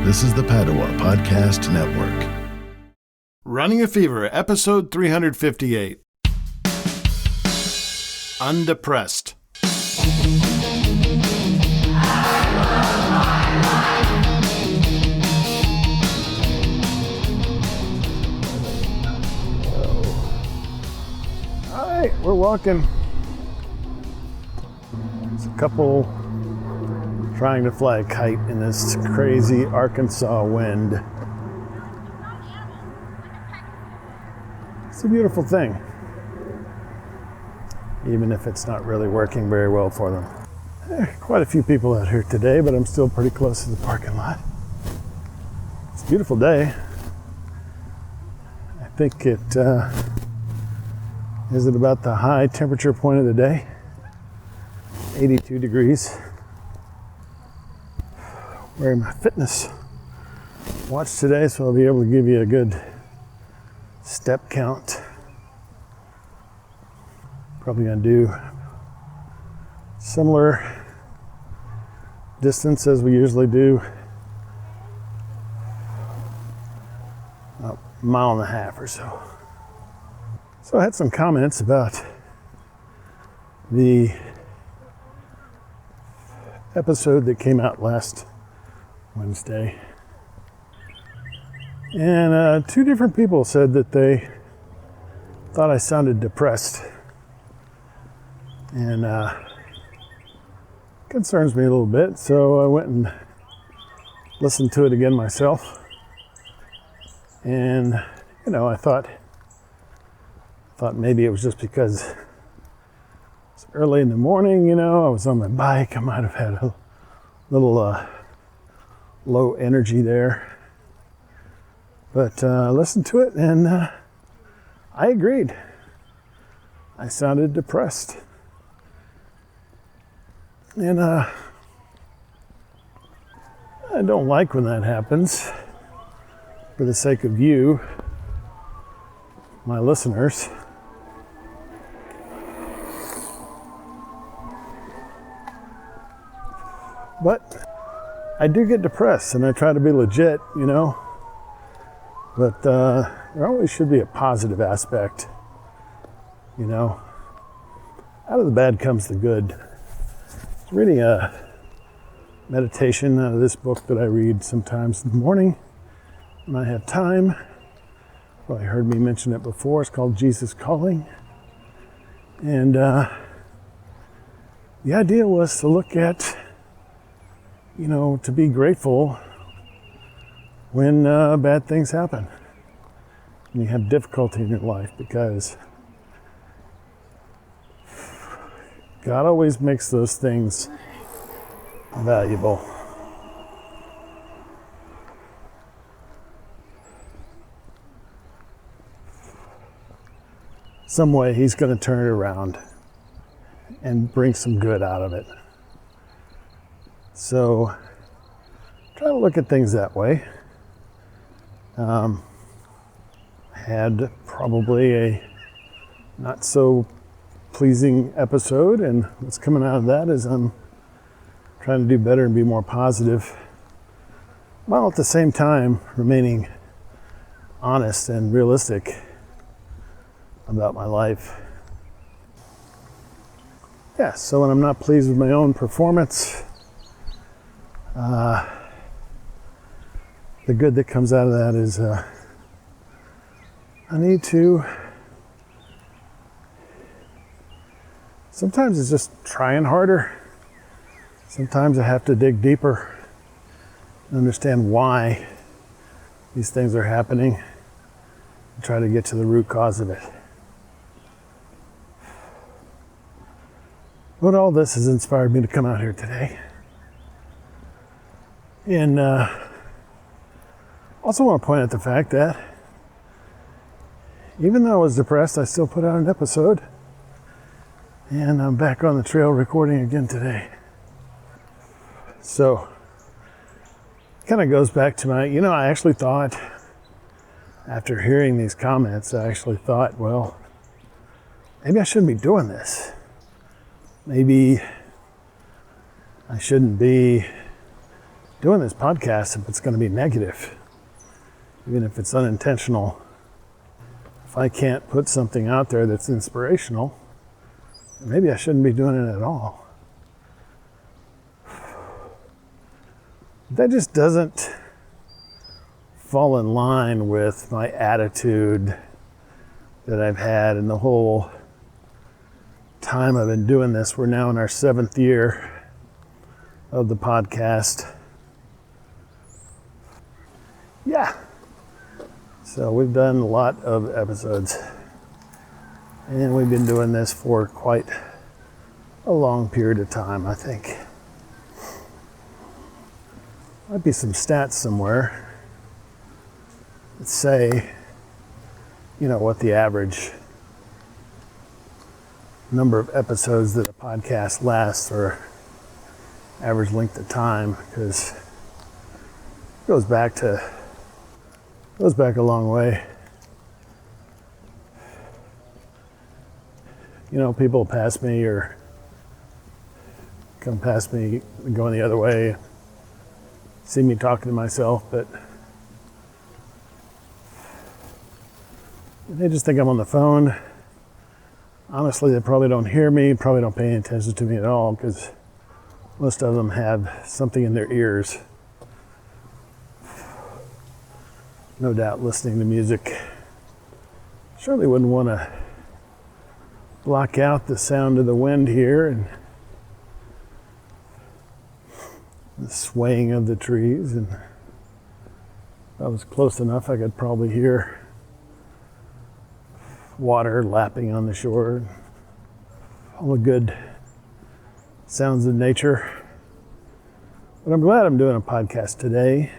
This is the Padua Podcast Network. Running a Fever, episode 358. Undepressed. All right, we're walking. There's a couple trying to fly a kite in this crazy Arkansas wind. It's a beautiful thing, even if it's not really working very well for them. There are quite a few people out here today, but I'm still pretty close to the parking lot. It's a beautiful day. I think it is it about the high temperature point of the day, 82 degrees. Wearing my fitness watch today, so I'll be able to give you a good step count. Probably gonna do similar distance as we usually do, about a mile and a half or so. So I had some comments about the episode that came out last Wednesday. And two different people said that they thought I sounded depressed. And concerns me a little bit, so I went and listened to it again myself. And, I thought maybe it was just because it's early in the morning, I was on my bike. I might have had a little low energy there. But I listened to it and I agreed. I sounded depressed. And I don't like when that happens. For the sake of you, my listeners. But I do get depressed and I try to be legit, But there always should be a positive aspect, Out of the bad comes the good. I was reading a meditation out of this book that I read sometimes in the morning when I have time. Probably heard me mention it before. It's called Jesus Calling. And the idea was to look at, to be grateful when bad things happen and you have difficulty in your life, because God always makes those things valuable. Some way He's going to turn it around and bring some good out of it. So try to look at things that way. Had probably a not so pleasing episode, and what's coming out of that is I'm trying to do better and be more positive, while at the same time remaining honest and realistic about my life. Yeah, so when I'm not pleased with my own performance, the good that comes out of that is I need to, sometimes it's just trying harder. Sometimes I have to dig deeper and understand why these things are happening and try to get to the root cause of it. But all this has inspired me to come out here today. And also want to point out the fact that even though I was depressed, I still put out an episode. And I'm back on the trail recording again today. So, kind of goes back to my, I actually thought, after hearing these comments, I actually thought, well, maybe I shouldn't be doing this. Maybe I shouldn't be doing this podcast if it's going to be negative, even if it's unintentional. If I can't put something out there that's inspirational, maybe I shouldn't be doing it at all. That just doesn't fall in line with my attitude that I've had in the whole time I've been doing this. We're now in our 7th year of the podcast. Yeah. So we've done a lot of episodes, and we've been doing this for quite a long period of time, I think. Might be some stats somewhere that say, what the average number of episodes that a podcast lasts, or average length of time, because it goes back a long way. People pass me or come past me going the other way, see me talking to myself, but they just think I'm on the phone. Honestly, they probably don't hear me, probably don't pay any attention to me at all, because most of them have something in their ears. No doubt listening to music. Surely wouldn't want to block out the sound of the wind here and the swaying of the trees. And if I was close enough, I could probably hear water lapping on the shore. All the good sounds of nature. But I'm glad I'm doing a podcast today.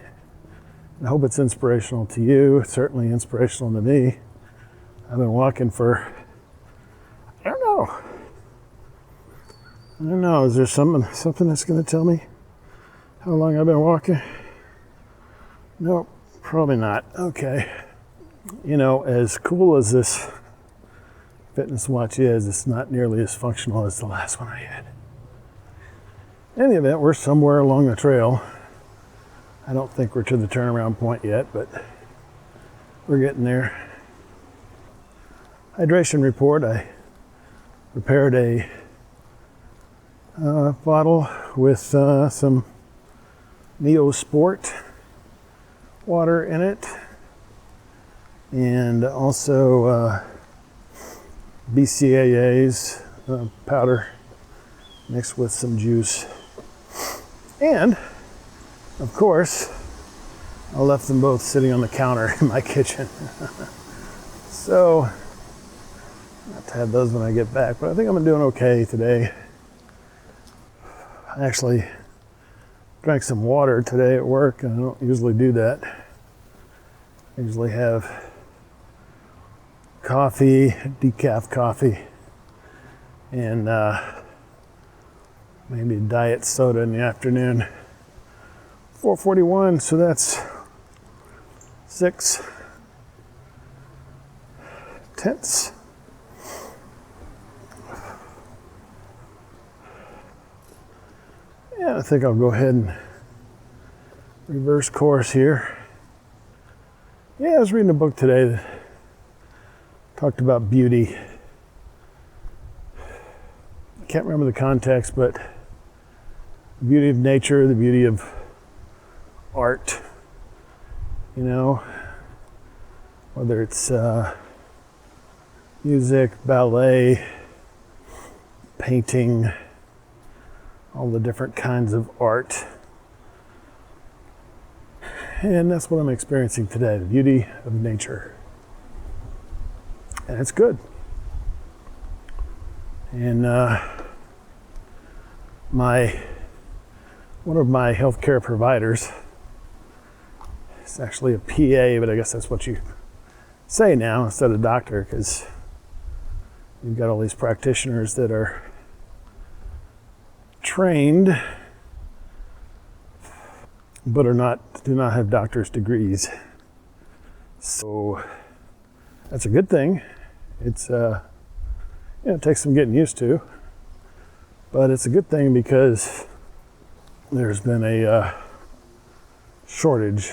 I hope it's inspirational to you. It's certainly inspirational to me. I've been walking for, I don't know. Is there something that's going to tell me how long I've been walking? Nope, probably not. Okay. As cool as this fitness watch is, it's not nearly as functional as the last one I had. In any event, we're somewhere along the trail. I don't think we're to the turnaround point yet, but we're getting there. Hydration report. I prepared a bottle with some Neosport water in it, and also BCAAs powder mixed with some juice. And of course, I left them both sitting on the counter in my kitchen. So, I'll have to have those when I get back, but I think I'm doing okay today. I actually drank some water today at work, and I don't usually do that. I usually have coffee, decaf coffee, and maybe a diet soda in the afternoon. 4:41, so that's 6 tenths. Yeah, I think I'll go ahead and reverse course here. Yeah, I was reading a book today that talked about beauty. I can't remember the context, but the beauty of nature, the beauty of art, whether it's music, ballet, painting, all the different kinds of art. And that's what I'm experiencing today, the beauty of nature. And it's good. And one of my healthcare providers, it's actually a PA, but I guess that's what you say now instead of doctor, because you've got all these practitioners that are trained but do not have doctor's degrees. So that's a good thing. It's it takes some getting used to, but it's a good thing because there's been a shortage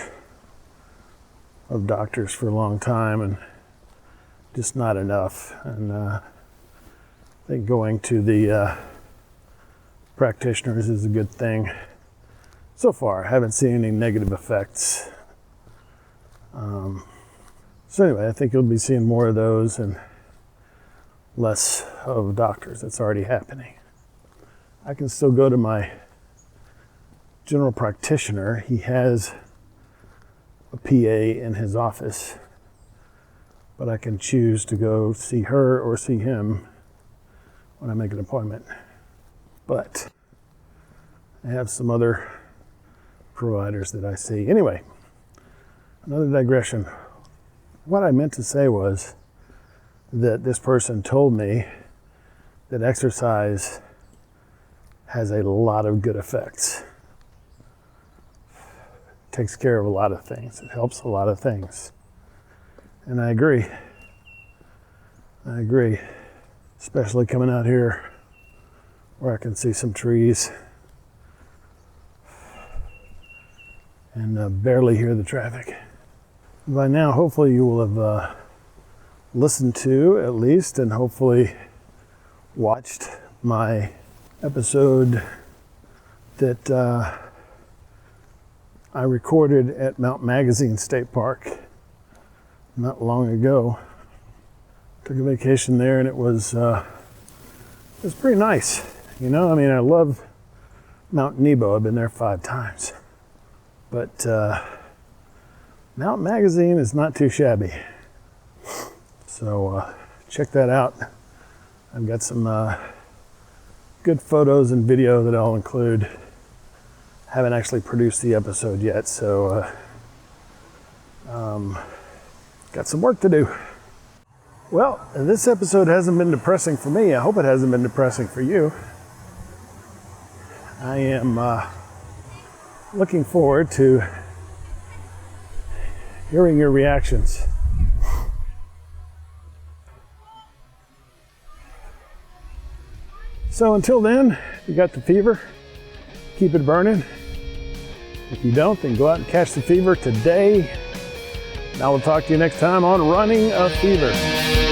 of doctors for a long time, and just not enough. And I think going to the practitioners is a good thing. So far, I haven't seen any negative effects. So anyway, I think you'll be seeing more of those and less of doctors. That's already happening. I can still go to my general practitioner. He has a PA in his office, but I can choose to go see her or see him when I make an appointment. But I have some other providers that I see. Anyway, another digression. What I meant to say was that this person told me that exercise has a lot of good effects. It takes care of a lot of things. It helps a lot of things. And I agree. Especially coming out here where I can see some trees and barely hear the traffic. By now, hopefully you will have listened to, at least, and hopefully watched my episode that I recorded at Mount Magazine State Park not long ago. Took a vacation there, and it was pretty nice. You know, I mean, I love Mount Nebo. I've been there 5 times. But Mount Magazine is not too shabby. So check that out. I've got some good photos and video that I'll include. Haven't actually produced the episode yet, so got some work to do. Well, this episode hasn't been depressing for me. I hope it hasn't been depressing for you. I am looking forward to hearing your reactions. So until then, if you got the fever, keep it burning. If you don't, then go out and catch the fever today. And I will talk to you next time on Running a Fever.